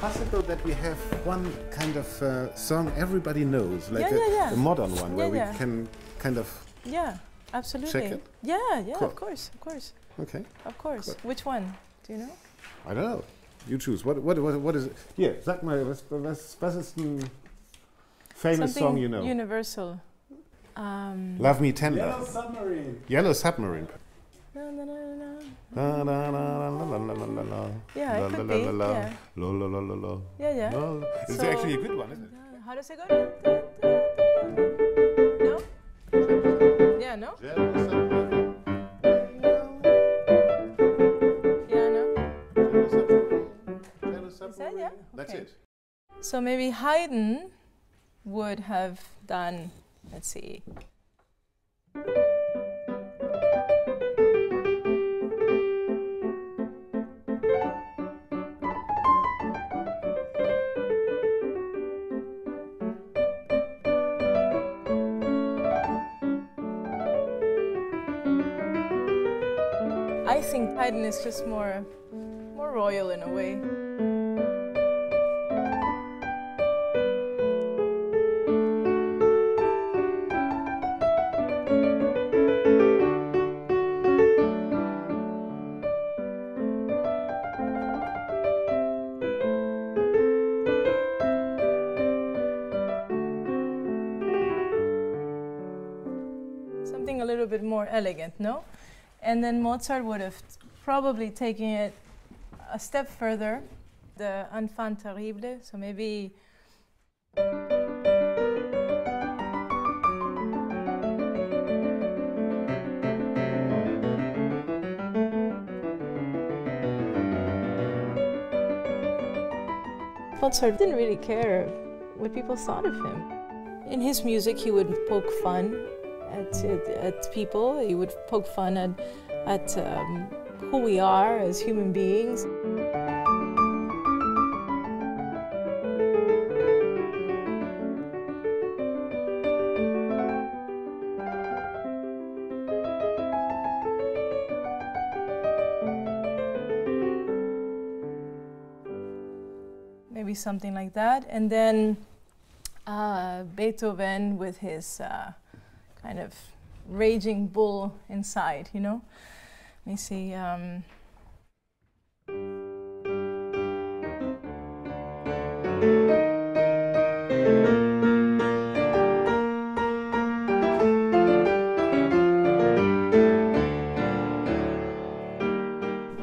possible that we have one kind of song everybody knows, like a modern one, where we can kind of absolutely check it? Cool. Of course. Okay. Of course. Good. Which one? Do you know? I don't know. You choose. What is it? Hier, sag mal, was ist ein famous song you know? Universal. Love Me Tender. Yellow Submarine. Yellow Submarine. No. La la la la la la la la la. Yeah, it could be. Yeah. La la la la la. Yeah. It's actually a good one, isn't it? How does it go? No? Yeah, no? Yellow Submarine. Yeah, no? Yellow Submarine. Yeah? That's Okay. it. So maybe Haydn would have done, let's see. I think Haydn is just more royal in a way. Something a little bit more elegant, no? And then Mozart would have probably taken it a step further, the Enfant Terrible, so maybe Mozart didn't really care what people thought of him. In his music, he would poke fun at people. He would poke fun at who we are as human beings. Maybe something like that. And then Beethoven with his kind of raging bull inside, you know? Let me see.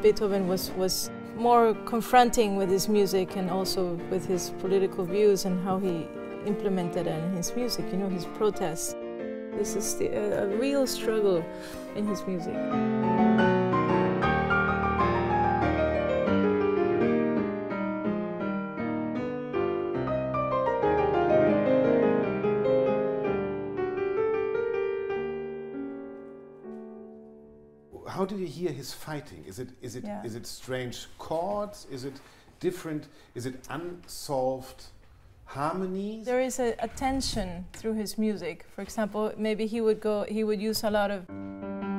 Beethoven was more confronting with his music and also with his political views and how he implemented it in his music, you know, his protests. This is a real struggle in his music. How do you hear his fighting? Is it strange chords? Is it different? Is it unsolved harmonies? There is a tension through his music. For example, maybe he would use a lot of and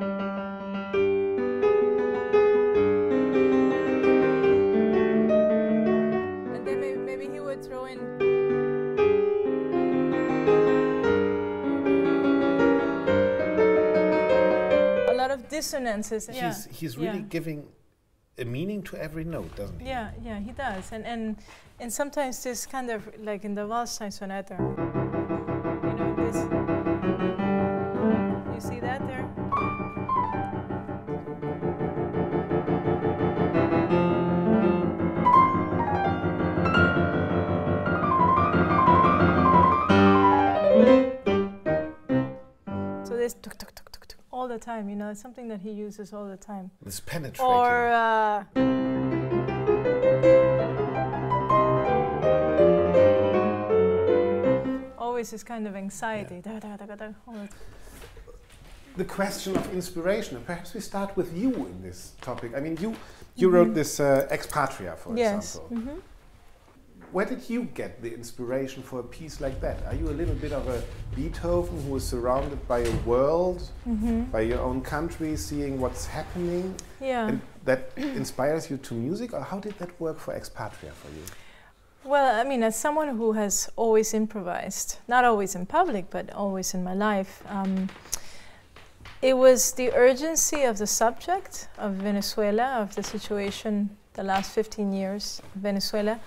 then maybe he would throw in a lot of dissonances. He's really giving a meaning to every note, doesn't he? Yeah, he does. And sometimes this kind of, like in the Waldstein Sonata, you know, this, you see that there? So this tuk, tuk, tuk, tuk, tuk, all the time, you know, it's something that he uses all the time. It's penetrating. Or always this kind of anxiety. Yeah. The question of inspiration, and perhaps we start with you in this topic. I mean, you wrote this Ex Patria, for example. Mm-hmm. Where did you get the inspiration for a piece like that? Are you a little bit of a Beethoven who is surrounded by a world, by your own country, seeing what's happening? Yeah. And that inspires you to music, or how did that work for Ex Patria for you? Well, I mean, as someone who has always improvised, not always in public, but always in my life, it was the urgency of the subject of Venezuela, of the situation, the last 15 years of Venezuela,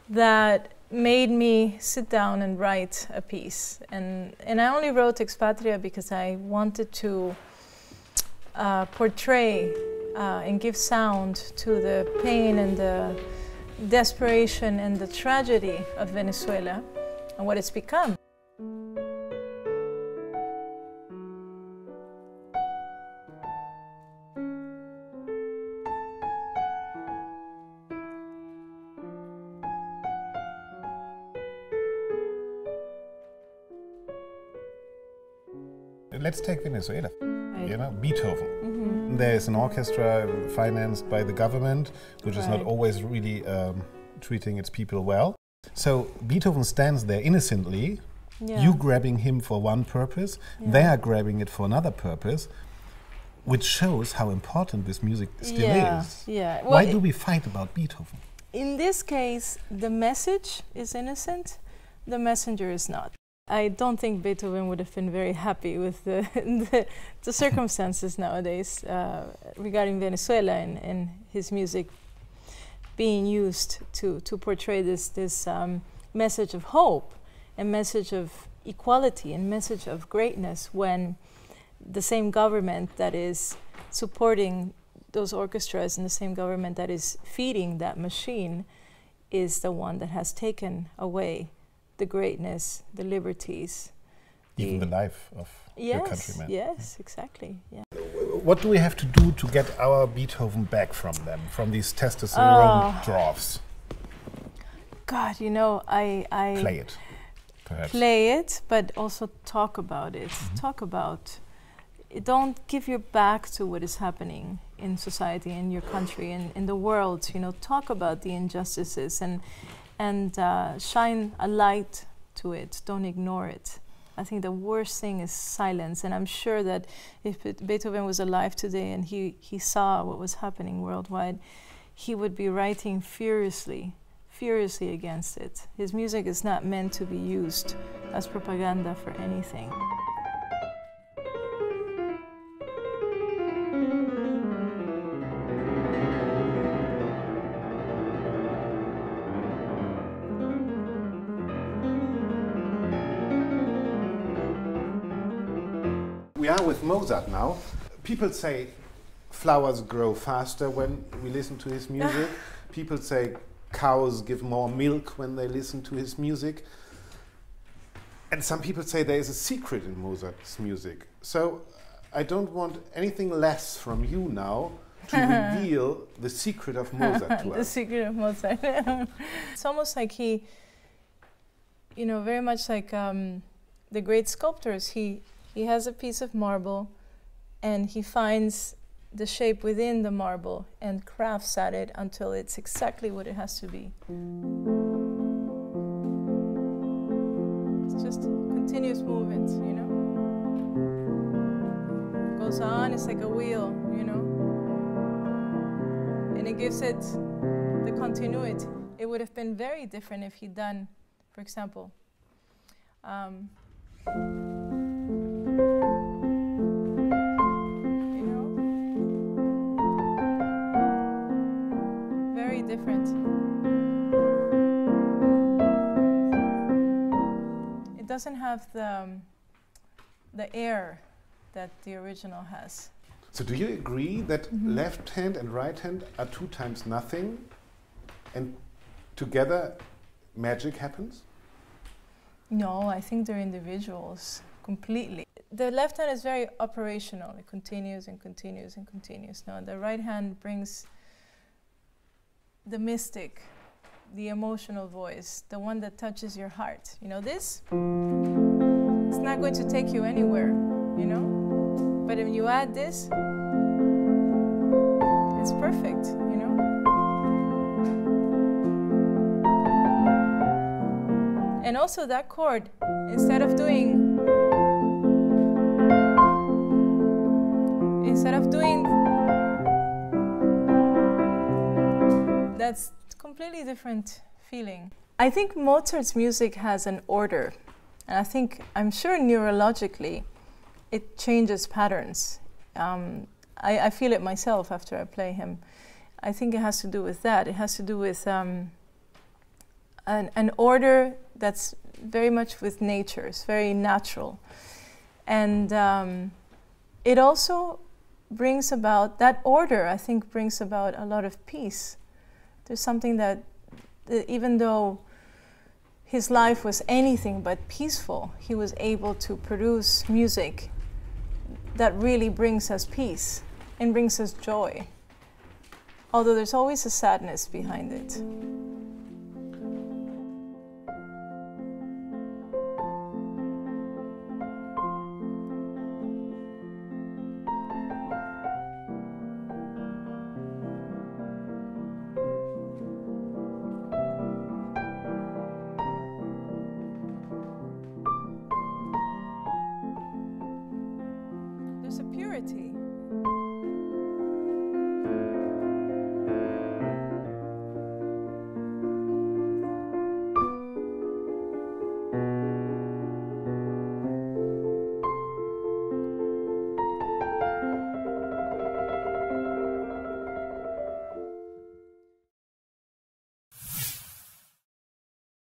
that made me sit down and write a piece. And I only wrote Expatria because I wanted to portray and give sound to the pain and the desperation and the tragedy of Venezuela and what it's become. Let's take Venezuela. You know, Beethoven. There's an orchestra financed by the government, which is not always really treating its people well. So Beethoven stands there innocently, you grabbing him for one purpose, they are grabbing it for another purpose, which shows how important this music still is. Well, why do we fight about Beethoven? In this case, the message is innocent, the messenger is not. I don't think Beethoven would have been very happy with the circumstances nowadays regarding Venezuela and his music being used to portray this message of hope and message of equality and message of greatness, when the same government that is supporting those orchestras and the same government that is feeding that machine is the one that has taken away the greatness, the liberties. Even the life of your countrymen. Yes, exactly. Yeah. What do we have to do to get our Beethoven back from them, from these testosterone dwarfs? God, you know, I play it, perhaps. Play it, but also talk about it. Talk about it. Don't give your back to what is happening in society, in your country, in the world. You know, talk about the injustices and shine a light to it. Don't ignore it. I think the worst thing is silence, and I'm sure that if Beethoven was alive today and he saw what was happening worldwide, he would be writing furiously against it. His music is not meant to be used as propaganda for anything. We are with Mozart now. People say flowers grow faster when we listen to his music. People say cows give more milk when they listen to his music. And some people say there is a secret in Mozart's music. So I don't want anything less from you now to reveal the secret of Mozart to us. The secret of Mozart. It's almost like he, you know, very much like the great sculptors. He has a piece of marble and he finds the shape within the marble and crafts at it until it's exactly what it has to be. It's just continuous movement, you know? It goes on, it's like a wheel, you know? And it gives it the continuity. It would have been very different if he'd done, for example, different. It doesn't have the air that the original has. So do you agree that left hand and right hand are 2 times nothing and together magic happens? No, I think they're individuals completely. The left hand is very operational. It continues and continues and continues. Now the right hand brings the mystic, the emotional voice, the one that touches your heart. You know, this, it's not going to take you anywhere, you know? But when you add this, it's perfect, you know? And also that chord, instead of doing that's completely different feeling. I think Mozart's music has an order, and I'm sure neurologically it changes patterns. I feel it myself after I play him. I think it has to do with that. It has to do with an order that's very much with nature. It's very natural. And it also brings about, that order I think brings about a lot of peace. There's something that even though his life was anything but peaceful, he was able to produce music that really brings us peace and brings us joy. Although there's always a sadness behind it. There's a purity